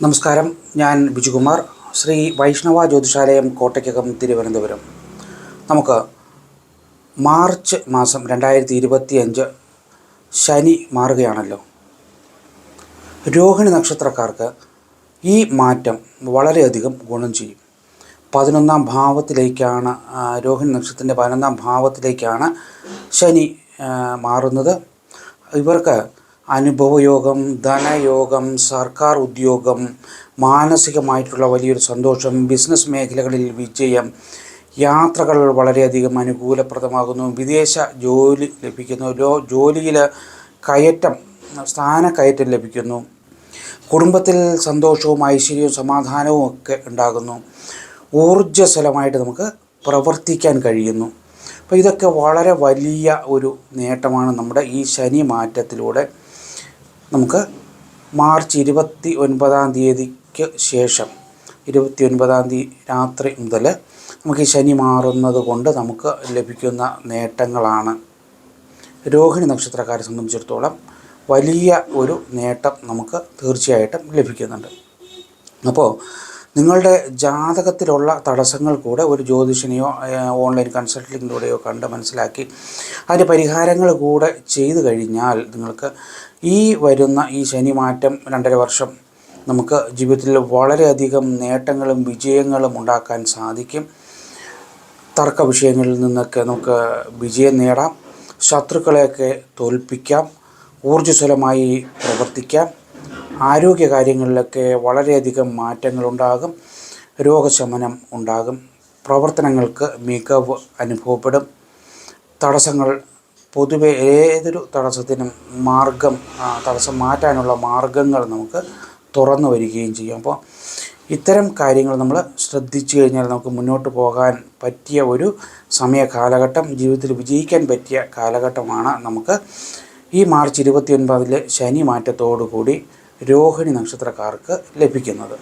നമസ്കാരം. ഞാൻ ബിജുകുമാർ, ശ്രീ വൈഷ്ണവ ജ്യോതിഷാലയം, കോട്ടയ്ക്കകം, തിരുവനന്തപുരം. നമുക്ക് മാർച്ച് മാസം 2025 ശനി മാറുകയാണല്ലോ. രോഹിണി നക്ഷത്രക്കാർക്ക് ഈ മാറ്റം വളരെയധികം ഗുണം ചെയ്യും. 11ാം ഭാവത്തിലേക്കാണ്, രോഹിണി നക്ഷത്രത്തിൻ്റെ 11ാം ഭാവത്തിലേക്കാണ് ശനി മാറുന്നത്. ഇവർക്ക് അനുഭവയോഗം, ധനയോഗം, സർക്കാർ ഉദ്യോഗം, മാനസികമായിട്ടുള്ള വലിയൊരു സന്തോഷം, ബിസിനസ് മേഖലകളിൽ വിജയം, യാത്രകൾ വളരെയധികം അനുകൂലപ്രദമാകുന്നു, വിദേശ ജോലി ലഭിക്കുന്നു, ജോലിയിൽ കയറ്റം, സ്ഥാനക്കയറ്റം ലഭിക്കുന്നു, കുടുംബത്തിൽ സന്തോഷവും ഐശ്വര്യവും സമാധാനവും ഒക്കെ ഉണ്ടാകുന്നു, ഊർജ്ജസ്വലമായിട്ട് നമുക്ക് പ്രവർത്തിക്കാൻ കഴിയുന്നു. അപ്പോൾ ഇതൊക്കെ വളരെ വലിയ ഒരു നേട്ടമാണ് നമ്മുടെ ഈ ശനി മാറ്റത്തിലൂടെ നമുക്ക് മാർച്ച് 29-ാം തീയതിക്ക് ശേഷം, 29-ാം തീയതി രാത്രി മുതൽ നമുക്ക് ഈ ശനി മാറുന്നത് കൊണ്ട് നമുക്ക് ലഭിക്കുന്ന നേട്ടങ്ങളാണ്. രോഹിണി നക്ഷത്രക്കാരെ സംബന്ധിച്ചിടത്തോളം വലിയ ഒരു നേട്ടം നമുക്ക് തീർച്ചയായിട്ടും ലഭിക്കുന്നുണ്ട്. അപ്പോൾ നിങ്ങളുടെ ജാതകത്തിലുള്ള തടസ്സങ്ങൾ കൂടെ ഒരു ജ്യോതിഷനെയോ ഓൺലൈൻ കൺസൾട്ടിങ്ങിലൂടെയോ കണ്ട് മനസ്സിലാക്കി അതിൻ്റെ പരിഹാരങ്ങൾ കൂടെ ചെയ്തു കഴിഞ്ഞാൽ നിങ്ങൾക്ക് ഈ വരുന്ന ഈ ശനി മാറ്റം 2.5 വർഷം നമുക്ക് ജീവിതത്തിൽ വളരെയധികം നേട്ടങ്ങളും വിജയങ്ങളും ഉണ്ടാക്കാൻ സാധിക്കും. തർക്ക വിഷയങ്ങളിൽ നിന്നൊക്കെ നമുക്ക് വിജയം നേടാം, ശത്രുക്കളെയൊക്കെ തോൽപ്പിക്കാം, ഊർജ്ജസ്വലമായി പ്രവർത്തിക്കാം, ആരോഗ്യകാര്യങ്ങളിലൊക്കെ വളരെയധികം മാറ്റങ്ങളുണ്ടാകും, രോഗശമനം ഉണ്ടാകും, പ്രവർത്തനങ്ങൾക്ക് മികവ് അനുഭവപ്പെടും. തടസ്സങ്ങൾ, പൊതുവെ ഏതൊരു തടസ്സത്തിനും തടസ്സം മാറ്റാനുള്ള മാർഗങ്ങൾ നമുക്ക് തുറന്നു വരികയും ചെയ്യും. അപ്പോൾ ഇത്തരം കാര്യങ്ങൾ നമ്മൾ ശ്രദ്ധിച്ചു കഴിഞ്ഞാൽ നമുക്ക് മുന്നോട്ട് പോകാൻ പറ്റിയ ഒരു കാലഘട്ടം, ജീവിതത്തിൽ വിജയിക്കാൻ പറ്റിയ കാലഘട്ടമാണ് നമുക്ക് ഈ മാർച്ച് 29 ശനി മാറ്റത്തോടു കൂടി രോഹിണി നക്ഷത്രക്കാർക്ക് ലഭിക്കുന്നത്.